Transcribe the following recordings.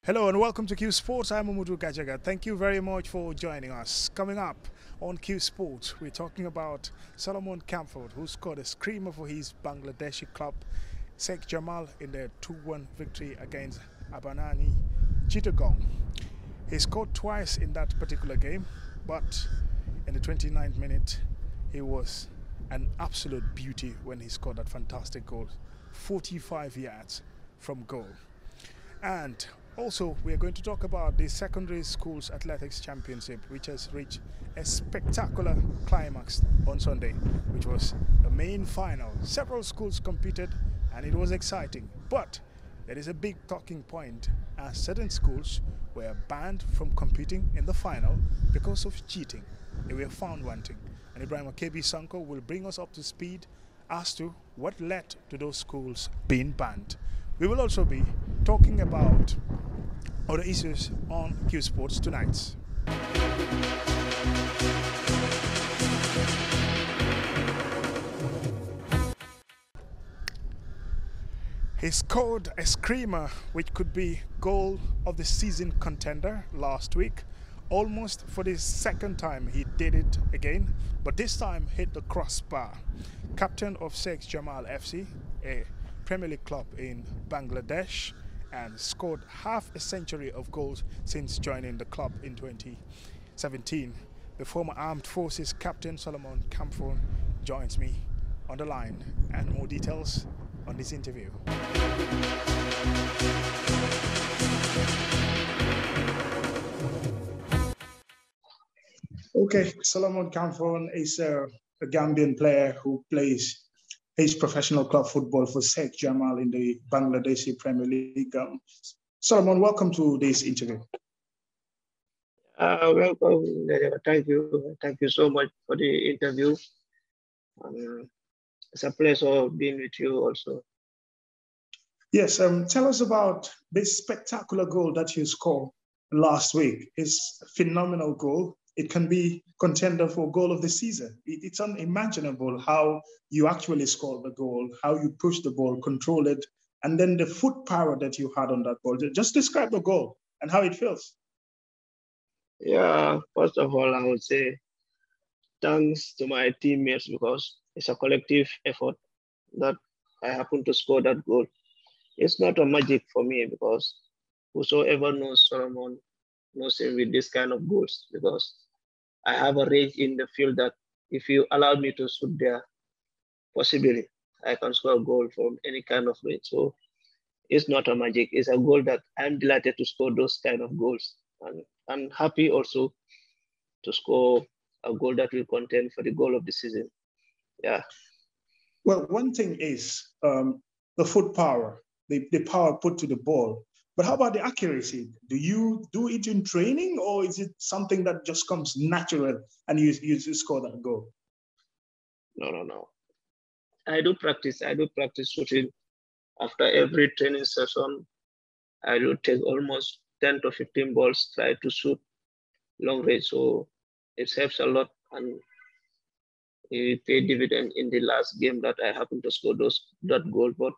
Hello and welcome to Q Sports. I'm Umudu Gajaga. Thank you very much for joining us. Coming up on Q Sports, we're talking about Solomon Kamford, who scored a screamer for his Bangladeshi club, Sheikh Jamal, in their 2-1 victory against Abanani Chittagong. He scored twice in that particular game, but in the 29th minute, he was an absolute beauty when he scored that fantastic goal, 45 yards from goal. And also, we are going to talk about the Secondary Schools Athletics Championship, which has reached a spectacular climax on Sunday, which was the main final. Several schools competed, and it was exciting. But there is a big talking point, as certain schools were banned from competing in the final because of cheating. They were found wanting. And Ibrahim Akebi Sanko will bring us up to speed as to what led to those schools being banned. We will also be talking about other issues on Q Sports tonight. He scored a screamer which could be goal of the season contender last week. Almost for the second time he did it again, but this time hit the crossbar. Captain of Sheikh Jamal FC, a Premier League club in Bangladesh, and scored half a century of goals since joining the club in 2017. The former Armed Forces Captain Solomon Kamford joins me on the line, and more details on this interview. Okay, Solomon Kamford is a Gambian player who plays his professional club football for Sheikh Jamal in the Bangladeshi Premier League. Solomon, welcome to this interview. Welcome. Thank you. Thank you so much for the interview. It's a pleasure being with you also. Yes, tell us about this spectacular goal that you scored last week. It's a phenomenal goal. It can be contender for goal of the season. It's unimaginable how you actually scored the goal, how you pushed the ball, controlled it, and then the foot power that you had on that ball. Just describe the goal and how it feels. Yeah, first of all, I would say thanks to my teammates because it's a collective effort that I happen to score that goal. It's not a magic for me because whosoever knows Solomon knows him with this kind of goals because I have a range in the field that if you allow me to shoot there, possibly I can score a goal from any kind of range. So it's not a magic. It's a goal that I'm delighted to score those kind of goals. And I'm happy also to score a goal that will contend for the goal of the season. Yeah. Well, one thing is the foot power, the power put to the ball. But how about the accuracy? Do you do it in training, or is it something that just comes natural and you score that goal? No. I do practice shooting. After every training session, I do take almost 10 to 15 balls, try to shoot long range. So it helps a lot and it paid dividend in the last game that I happened to score that goal. But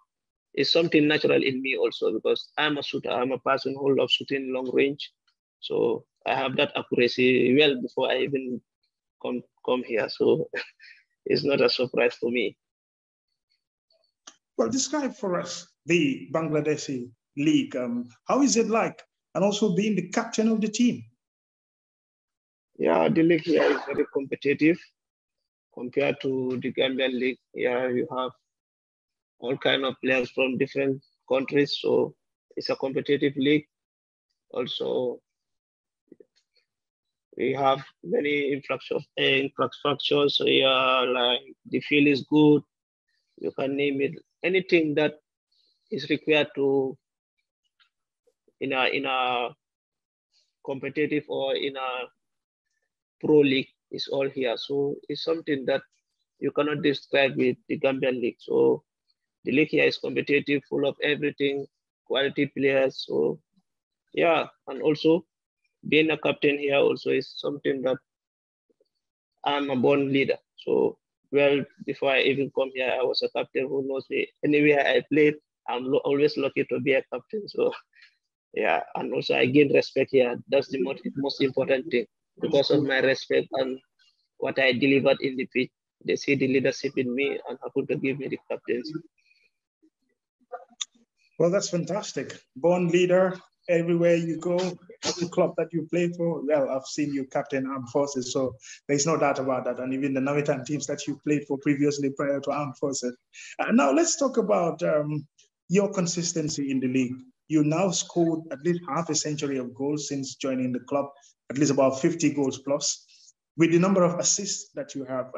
it's something natural in me also because I'm a shooter. I'm a person who loves shooting long range. So I have that accuracy well before I even come here. So it's not a surprise for me. Well, describe for us the Bangladeshi league. How is it like? And also being the captain of the team. Yeah, the league here is very competitive compared to the Gambian league. Yeah, you have all kind of players from different countries. So it's a competitive league. Also, we have many infrastructures. Yeah, like the field is good. You can name it. Anything that is required to in a competitive or in a pro league is all here. So it's something that you cannot describe with the Gambian league. So the league here is competitive, full of everything, quality players. So yeah, and also being a captain here also is something that I'm a born leader. So well, before I even come here, I was a captain who knows me. Anywhere I played, I'm always lucky to be a captain. So Yeah, and also I gain respect here. That's the most important thing. Because of my respect and what I delivered in the pitch, they see the leadership in me and happen to give me the captaincy. Well, that's fantastic. Born leader everywhere you go, every club that you play for. Well, I've seen you captain armed forces, so there's no doubt about that. And even the Navitan teams that you played for previously prior to armed forces. Now, let's talk about your consistency in the league. You now scored at least half a century of goals since joining the club, at least about 50 goals plus. With the number of assists that you have,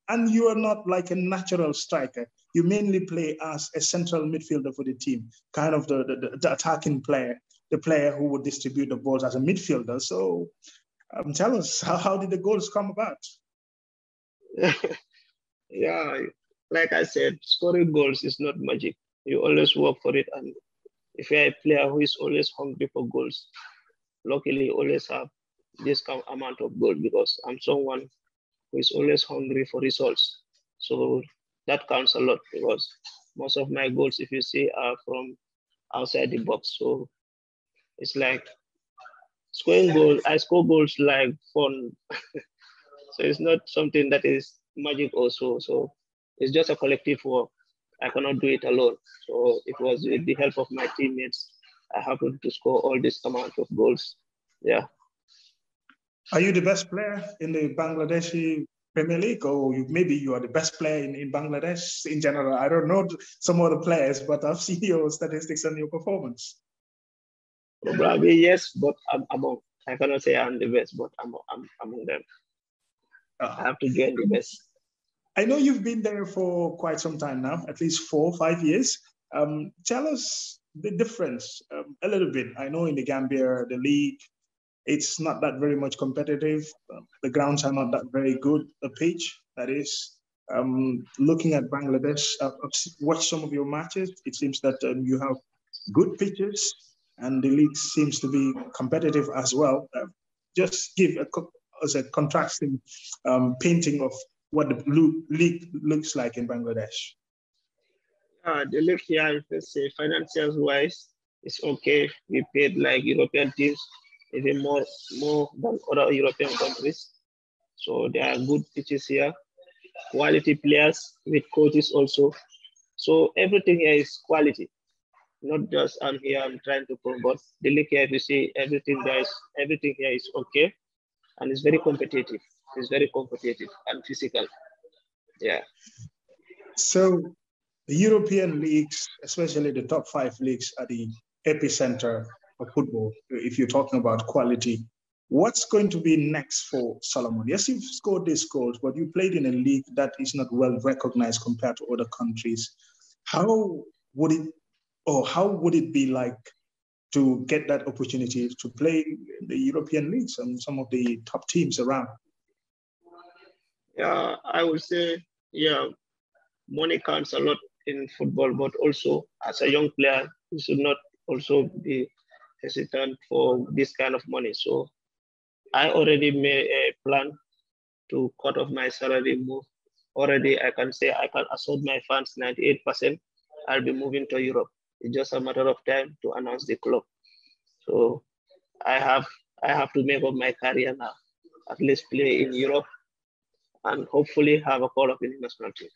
and you are not like a natural striker. You mainly play as a central midfielder for the team, kind of the attacking player, the player who would distribute the balls as a midfielder. So tell us, how did the goals come about? Yeah, like I said, scoring goals is not magic. You always work for it. And if you're a player who is always hungry for goals, luckily you always have this amount of goals because I'm someone who is always hungry for results. So that counts a lot because most of my goals, if you see, are from outside the box. So it's like scoring goals. I score goals like fun. So it's not something that is magic also. So it's just a collective work. I cannot do it alone. So it was with the help of my teammates. I happened to score all this amount of goals. Yeah. Are you the best player in the Bangladeshi Premier League, or maybe you are the best player in Bangladesh in general? I don't know some other players, but I've seen your statistics and your performance. Probably yes, but I'm among. I cannot say I'm the best, but I'm among them. I have to join the best. I know you've been there for quite some time now, at least 4 or 5 years. Tell us the difference a little bit. I know in the Gambia, the league, it's not that very much competitive. The grounds are not that very good. The pitch, that is. Looking at Bangladesh, I've watched some of your matches. It seems that you have good pitches, and the league seems to be competitive as well. Just give as a contrasting painting of what the league looks like in Bangladesh. The league here, let's say financials wise, it's okay. We paid like European teams, even more than other European countries. So there are good pitches here, quality players with coaches also. So everything here is quality, not just I'm here, I'm trying to promote. The league here, if you see everything here is okay and it's very competitive. It's very competitive and physical. Yeah. So the European leagues, especially the top five leagues, are the epicenter of football. If you're talking about quality, what's going to be next for Solomon? Yes, you've scored these goals, but you played in a league that is not well recognized compared to other countries. How would it, or how would it be like to get that opportunity to play in the European leagues and some of the top teams around? Yeah, I would say, yeah, money counts a lot in football, but also as a young player, you should not also be hesitant for this kind of money. So I already made a plan to cut off my salary move. Already, I can say I can assure my fans 98%. I'll be moving to Europe. It's just a matter of time to announce the club. So I have I have to make up my career now. At least play in Europe and hopefully have a call up in the national team.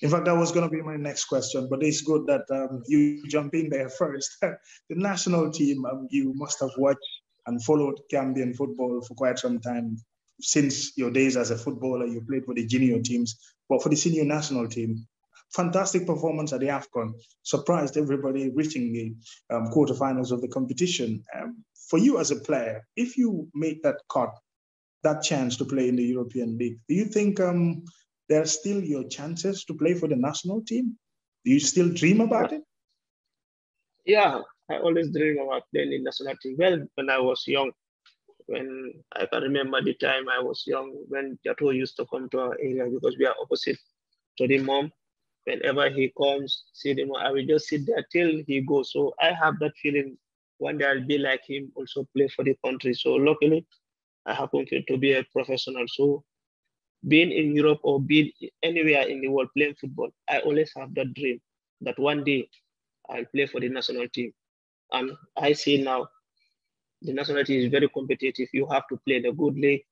In fact, that was going to be my next question, but it's good that you jump in there first. The national team, you must have watched and followed Gambian football for quite some time. Since your days as a footballer, you played for the junior teams, but for the senior national team, fantastic performance at the AFCON, surprised everybody reaching the quarterfinals of the competition. For you as a player, if you make that cut, that chance to play in the European League, do you think there are still your chances to play for the national team? Do you still dream about it? Yeah, I always dream about playing in national team. Well, when I was young, when I can remember the time I was young, when Jato used to come to our area because we are opposite to the mom. Whenever he comes, see the mom, I will just sit there till he goes. So I have that feeling one day I'll be like him, also play for the country. So luckily, I happen to be a professional. So being in Europe or being anywhere in the world playing football, I always have that dream that one day I'll play for the national team. And I see now the nationality is very competitive. You have to play the good league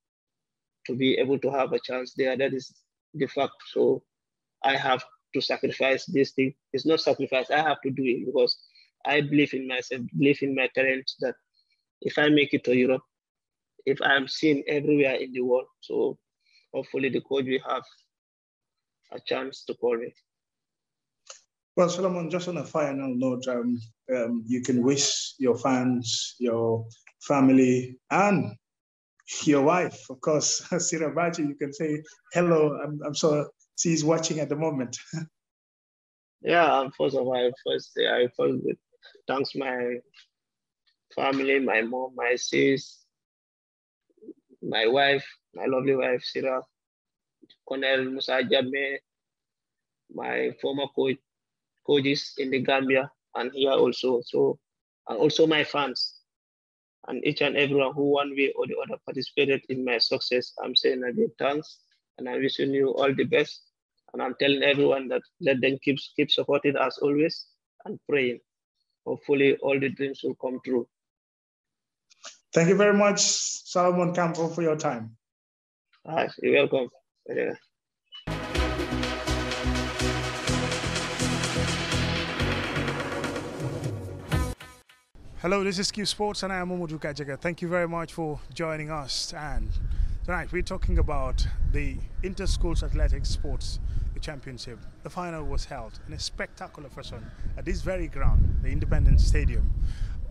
to be able to have a chance there. That is the fact. So I have to sacrifice this thing. It's not sacrifice. I have to do it because I believe in myself, believe in my talent that if I make it to Europe, if I'm seen everywhere in the world, so hopefully the coach will have a chance to call me. Well, Solomon, just on a final note, you can wish your fans, your family, and your wife, of course, Sirabachi, you can say hello. I'm sure she's watching at the moment. Yeah, first of all, I first thanks my family, my mom, my sis, my wife, my lovely wife, Sira, Colonel Musa Jame, my former coaches in the Gambia and here also. So, and also my fans and each and everyone who one way or the other participated in my success. I'm saying a big thanks and I'm wishing you all the best. And I'm telling everyone that let them keep supporting us always and praying. Hopefully all the dreams will come true. Thank you very much, Solomon Campo, for your time. You're welcome. Yeah. Hello, this is Qports and I am Momodu Kajaga. Thank you very much for joining us. And tonight we're talking about the Inter-Schools Athletics Sports Championship. The final was held in a spectacular fashion at this very ground, the Independence Stadium.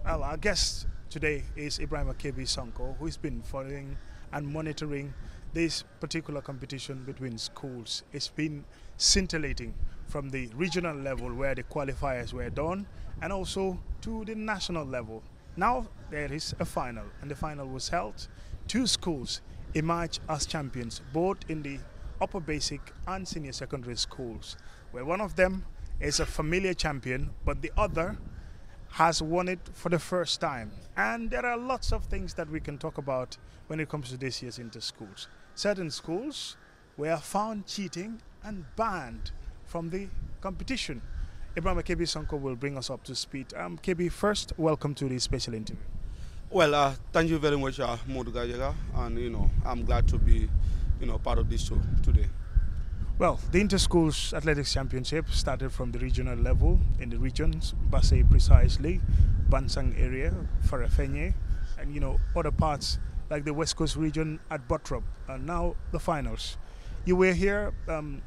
Well, our guest today is Ibrahim Akebi Sonko, who's been following and monitoring this particular competition between schools. It's been scintillating from the regional level where the qualifiers were done and also to the national level. Now there is a final, and the final was held. Two schools emerged as champions, both in the upper basic and senior secondary schools, where one of them is a familiar champion, but the other has won it for the first time. And there are lots of things that we can talk about when it comes to this year's inter-schools. Certain schools were found cheating and banned from the competition. Ibrahim Kebi Sonko will bring us up to speed. Kebi, first, welcome to this special interview. Well, thank you very much, Modu Gajaga, and I'm glad to be, part of this show today. Well, the Inter-Schools Athletics Championship started from the regional level in the regions, Basay precisely, Bansang area, Farafenye, and other parts like the West Coast region at Bottrop, and now the finals. You were here,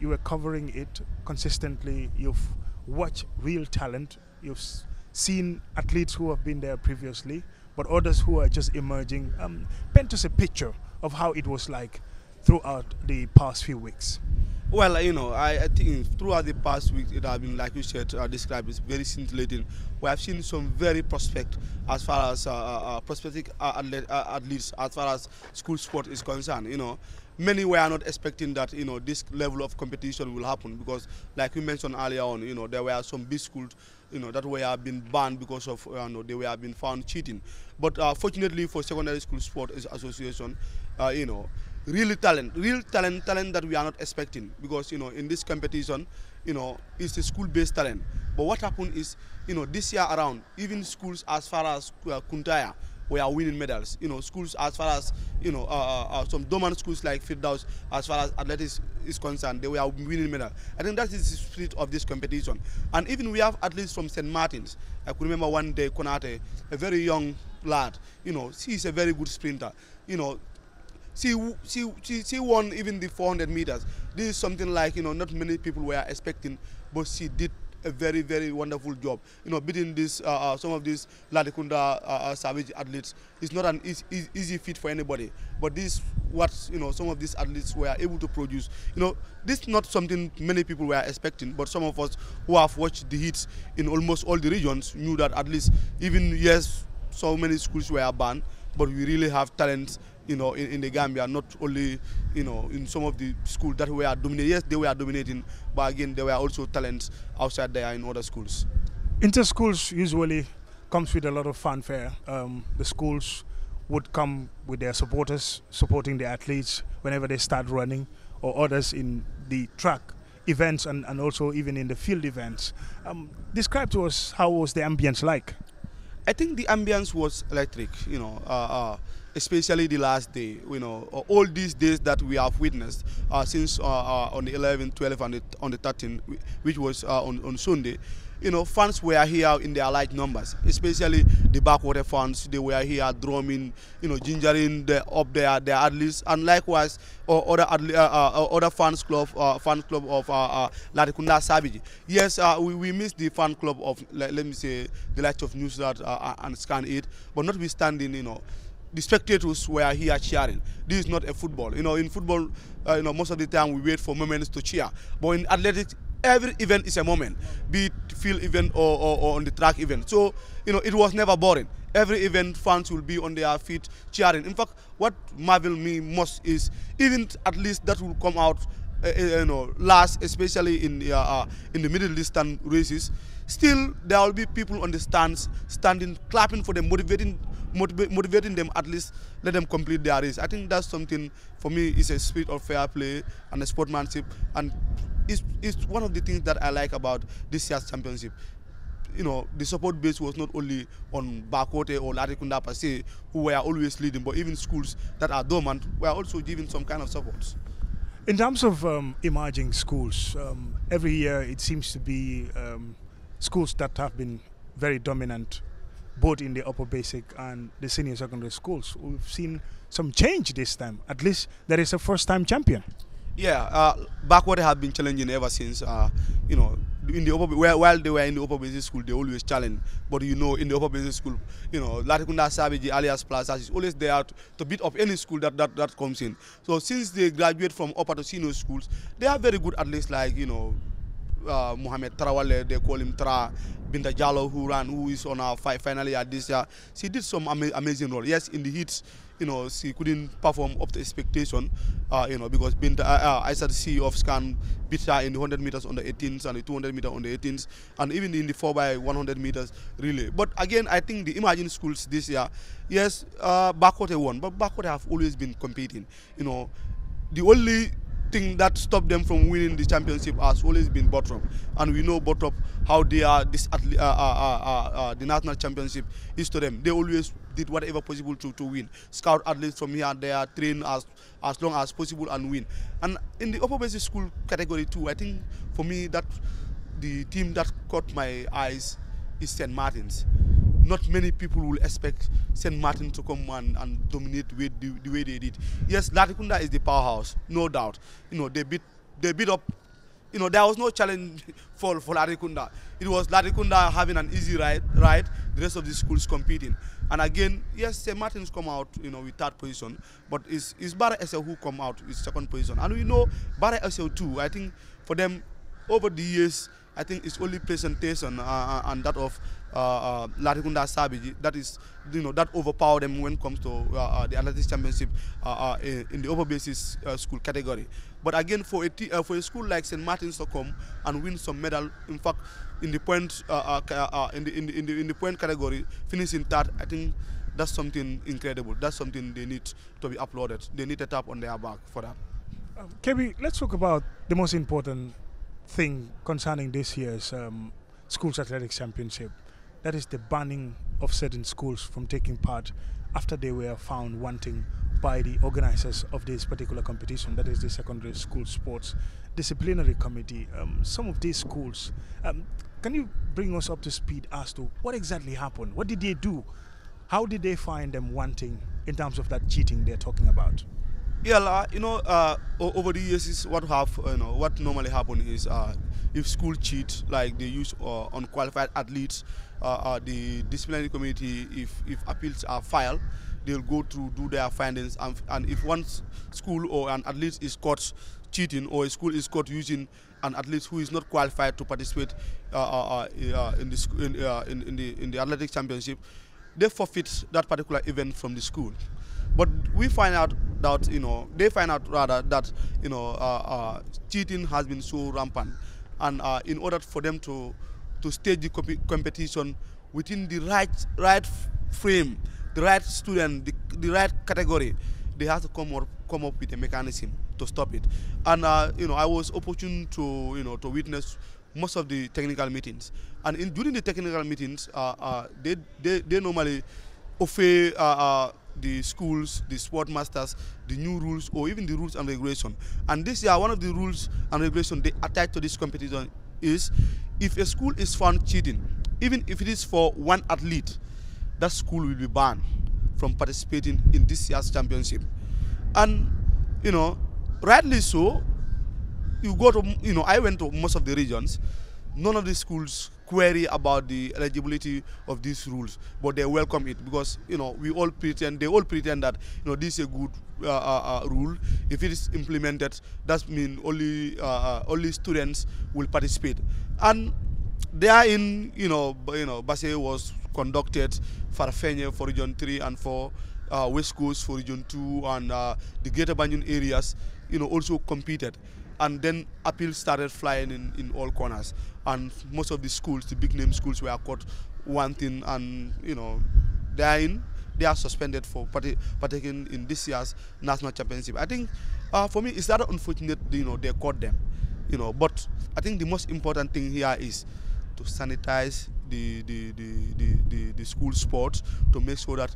you were covering it consistently, you've watched real talent, you've seen athletes who have been there previously, but others who are just emerging. Paint us a picture of how it was like throughout the past few weeks. Well, I think throughout the past week, it has been, like you said, described, it's very scintillating. We have seen some very prospect as far as prospective athletes, as far as school sport is concerned. Many were not expecting that, this level of competition will happen because, like we mentioned earlier on, there were some big schools, that were being banned because of, they were being found cheating. But fortunately for Secondary School Sport Association, real talent that we are not expecting because in this competition it's a school-based talent. But what happened is this year around, even schools as far as Kuntaya were winning medals. Schools as far as some dormant schools like Firdaus, as far as athletics is concerned, they were winning medals. I think that is the spirit of this competition. And even we have athletes from St. Martin's. I could remember one day Konate, a very young lad. She is a very good sprinter. She won even the 400 meters. This is something like, not many people were expecting, but she did a very, very wonderful job. Beating this, some of these Ladekunda Savage athletes is not an easy feat for anybody. But this, what, some of these athletes were able to produce. This is not something many people were expecting, but some of us who have watched the hits in almost all the regions knew that at least, even, yes, so many schools were banned, but we really have talents in the Gambia, not only, in some of the schools that were dominating. Yes, they were dominating, but again, there were also talents outside there in other schools. Inter-schools usually comes with a lot of fanfare. The schools would come with their supporters, supporting the athletes whenever they start running, or others in the track events and also even in the field events. Describe to us how was the ambience like? I think the ambience was electric, especially the last day. All these days that we have witnessed since on the 11th, 12th, and on the 13th, which was on Sunday. Fans were here in their large numbers, especially the backwater fans. They were here drumming, gingering up their athletes, and likewise other fan club of Latrikunda Savage. Yes, we missed the fan club of let me say the Light of News that and Scan 8, but notwithstanding, the spectators were here cheering. This is not a football. In football, most of the time we wait for moments to cheer, but in athletics, every event is a moment, be it field event or on the track event. So, it was never boring. Every event, fans will be on their feet cheering. In fact, what marvel me most is even at least that will come out, last, especially in the middle distance races. Still, there will be people on the stands standing, clapping for them, motivating them, at least let them complete their race. I think that's something for me is a spirit of fair play and a sportsmanship, and it's one of the things that I like about this year's championship. The support base was not only on Bakote or Latrikunda per se, who were always leading, but even schools that are dormant were also giving some kind of support. In terms of emerging schools, every year it seems to be schools that have been very dominant, both in the upper basic and the senior secondary schools. We've seen some change this time. At least there is a first-time champion. Yeah, Backwater have been challenging ever since. In the while they were in the upper basic school, they always challenge. But in the upper basic school, Latrikunda Savage alias Plaza is always there to beat up any school that comes in. So since they graduate from upper to senior schools, they are very good athletes like Mohamed Tarawale, they call him Tra. Binta Jallo, who is on our finally at this year, she did some amazing role. Yes, in the heats, she couldn't perform up to expectation, because Binta, I started to see of Scan beat her in the 100 meters on the 18s and the 200 meters on the 18s, and even in the 4x100 meters relay. But again, I think the emerging schools this year, yes, Bakote won, but Bakote have always been competing. The only thing that stopped them from winning the championship has always been Bottrop, and we know Bottrop how they are the national championship is to them. They always did whatever possible to win. Scout athletes from here and there, train as long as possible and win. And in the upper basic school category too, I think for me that the team that caught my eyes is St. Martin's. Not many people will expect St. Martin to come and dominate the way they did. Yes, Latrikunda is the powerhouse, no doubt. They beat up. There was no challenge for Latrikunda. It was Latrikunda having an easy ride. The rest of the schools competing. And again, yes, St. Martin's come out, with third position, but it's Barra SL who come out with second position. And we know Barra SL too. I think for them over the years, I think it's only presentation and that of Latrikunda Savage that is, that overpower them when it comes to the athletics championship in the upper basis school category. But again, for a school like St. Martin's to come and win some medal, in fact, in the point in the point category, finishing third, I think that's something incredible. That's something they need to be applauded. They need a tap on their back for that. Kebi, let's talk about the most important thing concerning this year's schools athletics championship. That is the banning of certain schools from taking part after they were found wanting by the organizers of this particular competition, that is the Secondary School Sports Disciplinary Committee. Some of these schools, can you bring us up to speed as to what exactly happened? What did they do? How did they find them wanting in terms of that cheating they're talking about? Yeah, over the years, is what normally happen is if school cheat, like they use unqualified athletes, the disciplinary committee, if appeals are filed, they'll go through, do their findings, and if one school or an athlete is caught cheating, or a school is caught using an athlete who is not qualified to participate in the athletics championship, they forfeit that particular event from the school. But we find out that they find out rather that cheating has been so rampant, and in order for them to stage the competition within the right frame, the right student, the right category, they have to come up with a mechanism to stop it. And I was opportune to to witness most of the technical meetings. And during the technical meetings, they normally offer the schools, the sport masters, the new rules or even the rules and regulation. And this year, one of the rules and regulation they attach to this competition is if a school is found cheating, even if it is for one athlete, that school will be banned from participating in this year's championship. And, you know, rightly so, you go to, you know, I went to most of the regions, none of the schools query about the eligibility of these rules, but they welcome it because, you know, they all pretend that, you know, this is a good rule. If it is implemented, that means only students will participate. And there in, Basse was conducted, Farfenye for Region 3 and 4, West Coast for Region 2, and the Greater Banjul areas, also competed. And then appeals started flying in all corners. And most of the schools, the big name schools, were caught wanting, and, they are suspended for partaking in this year's national championship. I think, for me, it's rather unfortunate, they caught them, But I think the most important thing here is to sanitize the school sports to make sure that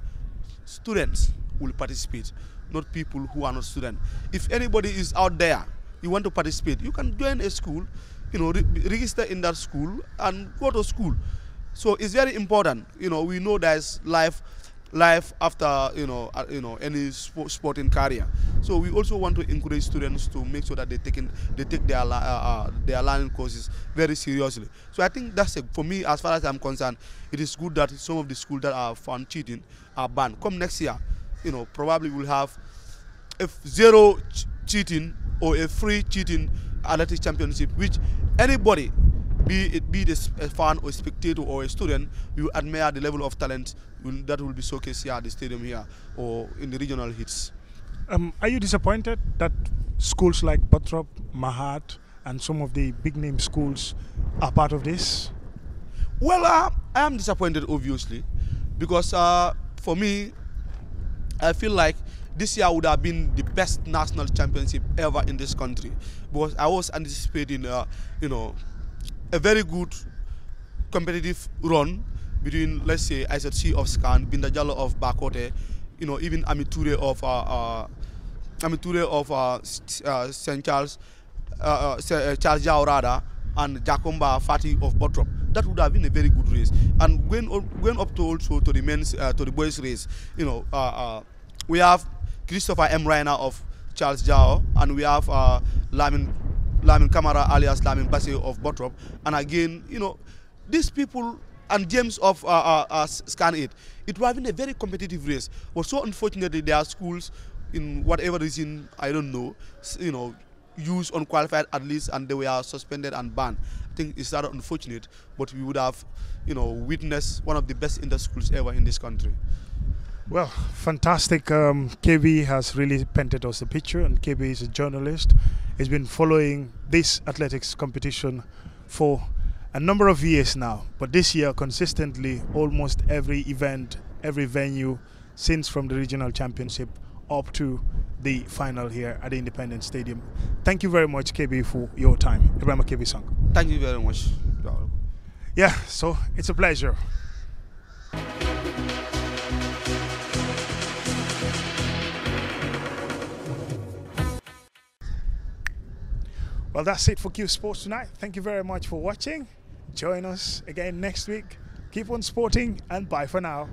students will participate, not people who are not students. If anybody is out there, you want to participate, you can join a school, register in that school and go to school. So it's very important. We know there's life after any sporting career. So we also want to encourage students to make sure that they take their learning courses very seriously. So I think that's for me, as far as I'm concerned, it is good that some of the schools that are found cheating are banned. Come next year, probably we'll have a zero cheating or a free cheating athletic championship, which anybody, be it a fan or a spectator or a student, you admire the level of talent that will be showcased here at the stadium here or in the regional hits. Are you disappointed that schools like Bottrop, Mahat, and some of the big name schools are part of this? Well, I am disappointed, obviously, because for me, I feel like this year would have been the best national championship ever in this country, because I was anticipating, a very good competitive run between, let's say, IZC of Scan, Binda Jallo of Bakote, even Amiture of St. Charles, Charles Jaurada, and Jakomba Fati of Bottrop. That would have been a very good race. And going up to also to the men's, to the boys' race, we have Christopher M. Reiner of Charles Jao, and we have Lamin Kamara alias Lamin Basse of Bottrop. And again, these people, and James of Scan 8, it would have been a very competitive race. But so unfortunately, there are schools, in whatever reason, I don't know, use unqualified athletes, and they were suspended and banned. I think it's rather unfortunate, but we would have, witnessed one of the best inter schools ever in this country. Well, fantastic. KB has really painted us the picture, and KB is a journalist. He's been following this athletics competition for a number of years now, but this year consistently, almost every event, every venue, since from the regional championship up to the final here at the Independence Stadium. Thank you very much, KB, for your time. Ibrahim KB Song. Thank you very much. Yeah, so it's a pleasure. Well, that's it for Q Sports tonight. Thank you very much for watching. Join us again next week. Keep on sporting, and bye for now.